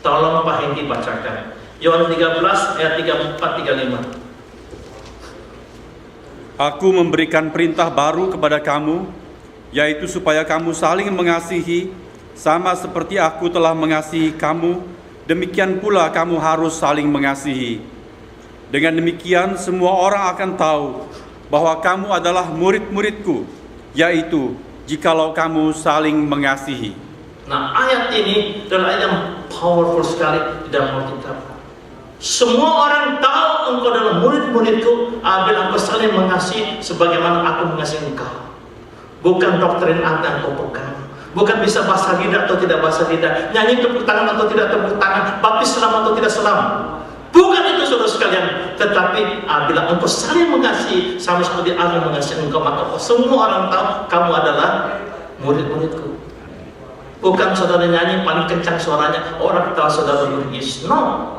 Tolong Pak Hengki bacakan. Yohanes 13 ayat 34-35. Aku memberikan perintah baru kepada kamu, yaitu supaya kamu saling mengasihi, sama seperti aku telah mengasihi kamu, demikian pula kamu harus saling mengasihi. Dengan demikian semua orang akan tahu bahwa kamu adalah murid-muridku, yaitu jikalau kamu saling mengasihi. Nah, ayat ini adalah ayat yang powerful sekali di dalam Alkitab. Semua orang tahu engkau adalah murid-muridku apabila engkau saling mengasihi sebagaimana aku mengasihi engkau. Bukan doktrin apa yang kau pegang, bukan bisa bahasa lidah atau tidak bahasa lidah, nyanyi tepuk tangan atau tidak tepuk tangan, baptis selam atau tidak selam. Bukan itu saudara sekalian, tetapi bila engkau saling mengasihi sama seperti aku mengasihi engkau, maka semua orang tahu kamu adalah murid-muridku. Bukan saudara nyanyi paling kencang suaranya, orang tahu saudara murid Yesus. No,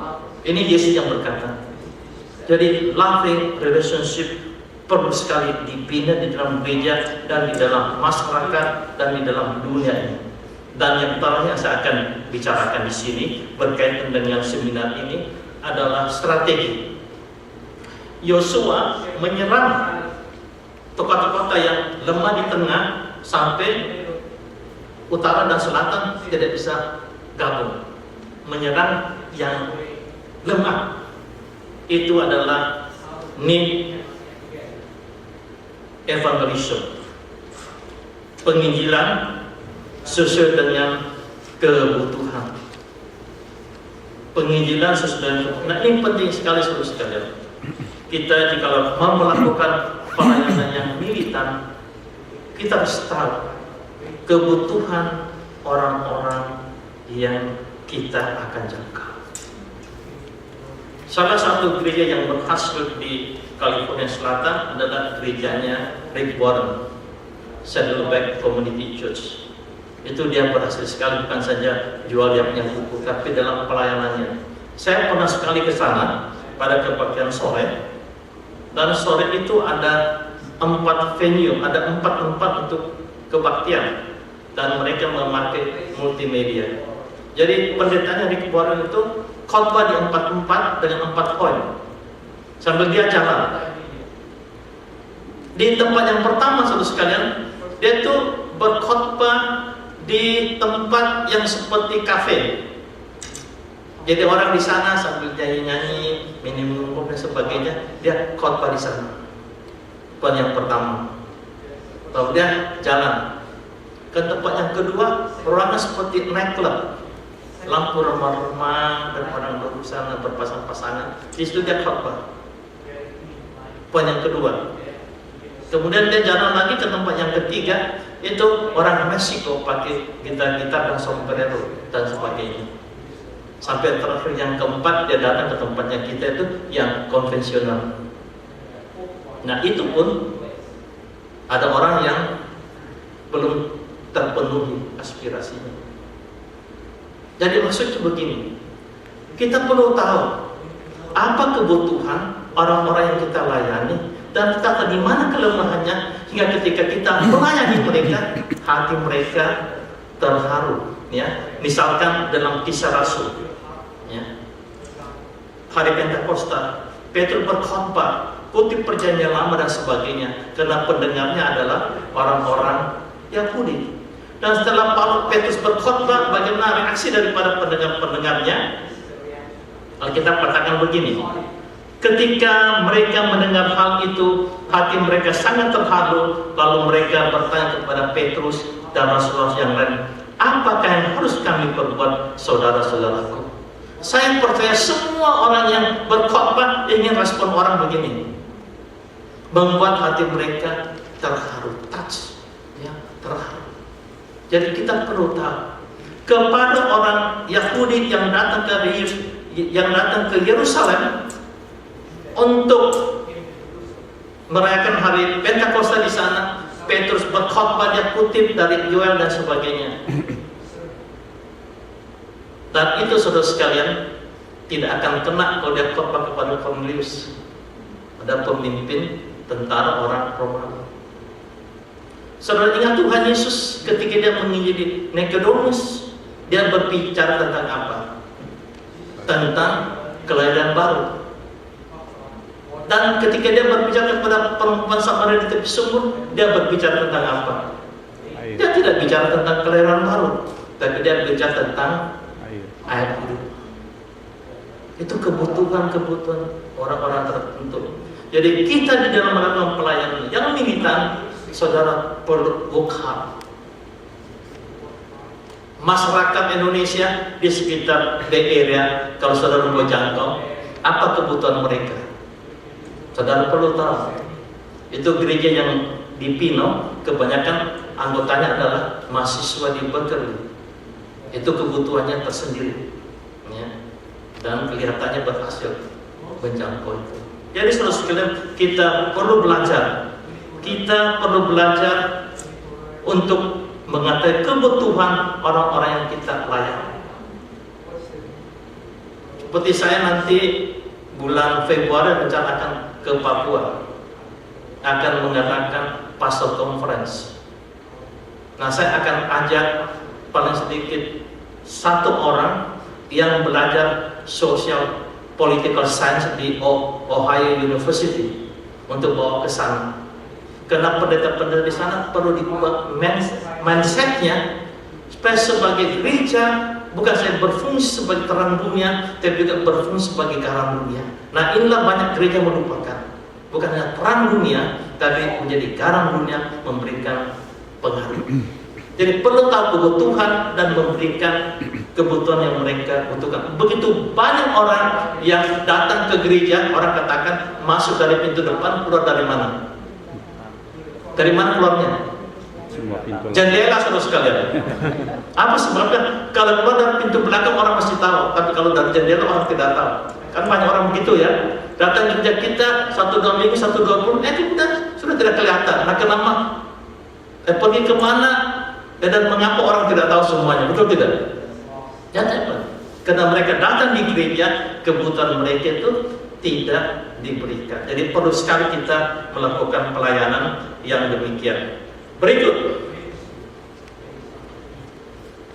ini Yesus yang berkata. Jadi loving relationship perlu sekali dibina di dalam gereja dan di dalam masyarakat dan di dalam dunia ini. Dan yang terakhir yang saya akan bicarakan di sini berkaitan dengan seminar ini adalah strategi. Yosua menyerang kota-kota yang lemah di tengah sampai utara dan selatan tidak bisa gabung. Menyerang yang lemah itu adalah need evangelism, penginjilan sesuai dengan kebutuhan. Penginjilan sesuai dengan kebutuhan. Nah, ini penting sekali saudara sekalian. Kita jika mau melakukan pelayanan yang militan, kita harus tahu kebutuhan orang-orang yang kita akan jangkau. Salah satu gereja yang berhasil di California Selatan adalah gerejanya Rick Warren, Saddleback Community Church. Itu dia berhasil sekali, bukan saja jual yang punya buku, tapi dalam pelayanannya. Saya pernah sekali ke sana pada kebaktian sore, dan sore itu ada 4 venue, ada 4 tempat untuk kebaktian, dan mereka memakai multimedia. Jadi pendetanya Rick Warren itu khotbah di 4 tempat dengan 4 poin sambil dia jalan. Di tempat yang pertama saudara sekalian, dia itu berkhotbah di tempat yang seperti kafe. Jadi orang di sana sambil nyanyi-nyanyi, minum-minum dan sebagainya, dia khotbah di sana. Poin yang pertama. Lalu dia jalan ke tempat yang kedua, ruangan seperti nightclub, lampu remang-remang dan orang berusaha berpasang-pasangan. Di situ dia khotbah. Poin yang kedua. Kemudian dia jalan lagi ke tempat yang ketiga, itu orang Meksiko pakai gitar-gitar dan sombrero dan sebagainya. Sampai terakhir yang keempat, dia datang ke tempatnya kita itu yang konvensional. Nah, itu pun ada orang yang belum terpenuhi aspirasinya. Jadi maksudnya begini, kita perlu tahu apa kebutuhan orang-orang yang kita layani dan kita tahu di mana kelemahannya, hingga ketika kita melayani mereka, hati mereka terharu. Ya, misalkan dalam Kisah Rasul, ya, hari Pentakosta, Petrus berkhotbah, kutip perjanjian lama dan sebagainya, karena pendengarnya adalah orang-orang Yahudi. Dan setelah Petrus berkhotbah, bagaimana reaksi daripada pendengar-pendengarnya? Alkitab katakan begini, ketika mereka mendengar hal itu, hati mereka sangat terharu, lalu mereka bertanya kepada Petrus dan rasul-rasul yang lain, apakah yang harus kami perbuat, saudara-saudaraku? Saya percaya semua orang yang berkhotbah ingin respon orang begini, membuat hati mereka terharu, touch, ya, terharu. Jadi kita perlu tahu, kepada orang Yahudi yang datang ke Yerusalem untuk merayakan hari Pentakosta di sana, Petrus berkhotbah, dia kutip dari Yoel dan sebagainya. Dan itu saudara sekalian tidak akan kena kalau dia khotbah kepada Cornelius, ada pemimpin tentara orang Romawi. Saudara ingat Tuhan Yesus ketika dia menginjili Nikodemus, dia berbicara tentang apa? tentang kelahiran baru. Dan ketika dia berbicara kepada perempuan Samaria di tepi sumur, dia berbicara tentang apa? Dia tidak bicara tentang kelahiran baru, tapi dia bicara tentang air hidup. Itu kebutuhan-kebutuhan orang-orang tertentu. Jadi kita di dalam melakukan pelayanan yang militan, saudara perlu work hard. Masyarakat Indonesia di sekitar Bay Area, kalau saudara mau jangkau, apa kebutuhan mereka? Saudara perlu tahu. Itu gereja yang di Pino, kebanyakan anggotanya adalah mahasiswa di Berkeley. Itu kebutuhannya tersendiri, ya. Dan kelihatannya berhasil menjangkau itu. Jadi saudara sekalian, kita perlu belajar. Kita perlu belajar untuk mengetahui kebutuhan orang-orang yang kita layani. Seperti saya nanti bulan Februari rencana akan ke Papua, akan mengadakan pastor conference. Nah, saya akan ajak paling sedikit satu orang yang belajar social political science di Ohio University untuk bawa ke sana. Karena pendeta-pendeta di sana perlu diubah mindsetnya supaya sebagai gereja bukan saya berfungsi sebagai terang dunia, tapi juga berfungsi sebagai garam dunia. Nah, inilah banyak gereja melupakan, bukan hanya terang dunia, tapi menjadi garam dunia, memberikan pengaruh. Jadi perlu tahu kebutuhan dan memberikan kebutuhan yang mereka butuhkan. Begitu banyak orang yang datang ke gereja, orang katakan masuk dari pintu depan, keluar dari mana? Dari mana keluarnya? Jendela, saudara sekalian. Apa sebabnya? Kalau keluar dari pintu belakang orang pasti tahu, tapi kalau dari jendela orang tidak tahu. Kan banyak orang begitu ya. Datang gereja kita 1-2 minggu, 1-2 bulan, sudah tidak kelihatan. Nah, kenapa? Pergi kemana? Dan mengapa orang tidak tahu semuanya? Betul tidak? Ya, karena mereka datang di gereja, kebutuhan mereka itu tidak diberikan. Jadi perlu sekali kita melakukan pelayanan yang demikian. Berikut,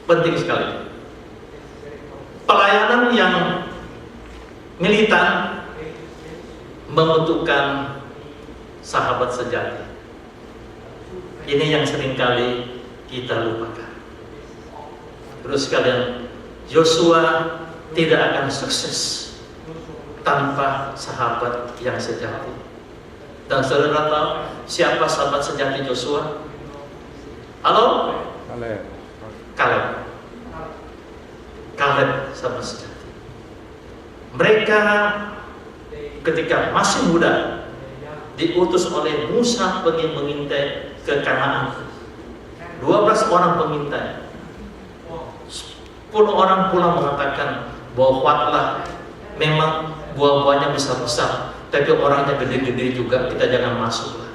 penting sekali, pelayanan yang militan membutuhkan sahabat sejati. Ini yang seringkali kita lupakan. Terus sekalian, Yosua tidak akan sukses tanpa sahabat yang sejati. Dan saudara tahu siapa sahabat sejati Yosua? Halo? Kaleb sahabat sejati. Mereka ketika masih muda diutus oleh Musa pergi mengintai ke Kanaan. 12 orang pengintai. 10 orang pula mengatakan bahwa kuatlah, memang buah-buahnya besar-besar, tapi orangnya gede-gede juga, kita jangan masuk lah.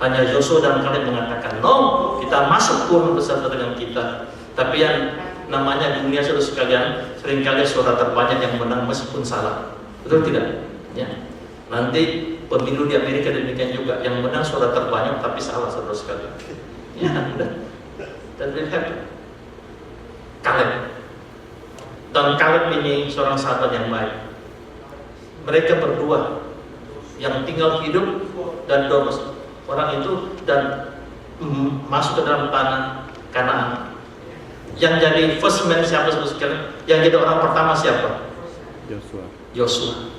Hanya Yosua dan Kaleb mengatakan, no, kita masuk pun besar dengan kita. Tapi yang namanya dunia saudara sekalian, seringkali suara terbanyak yang menang meskipun salah. Betul tidak? Ya. Nanti pemilu di Amerika demikian juga, yang menang suara terbanyak tapi salah saudara sekalian. Ya, dan will happen. Kaleb. Dan Kaleb ini seorang sahabat yang baik. Mereka berdua yang tinggal hidup dan 12 orang itu dan masuk ke dalam tanah Kanaan. Yang jadi first man siapa sekalian? Yang jadi orang pertama siapa? Yosua.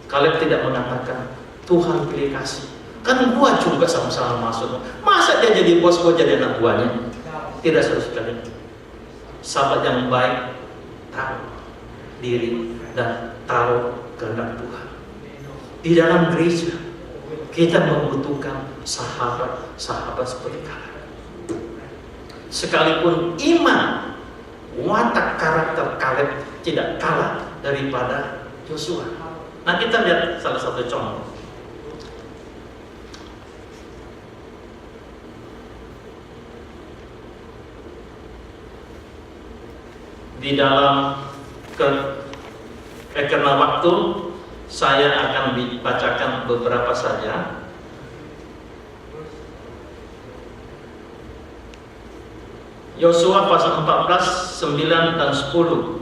Kaleb tidak mengatakan Tuhan pilih kasih. Kan gua juga sama-sama masuk. Masa dia jadi bos, gua jadi anak buahnya? Tidak, saudara sekalian. Sahabat yang baik tahu diri dan tahu kehendak Tuhan. Di dalam gereja kita membutuhkan sahabat-sahabat seperti Kaleb. Sekalipun iman, watak karakter Kaleb tidak kalah daripada Yosua. Nah, kita lihat salah satu contoh. Di dalam karena waktu saya akan dibacakan beberapa saja. Yosua pasal 14, 9 dan 10.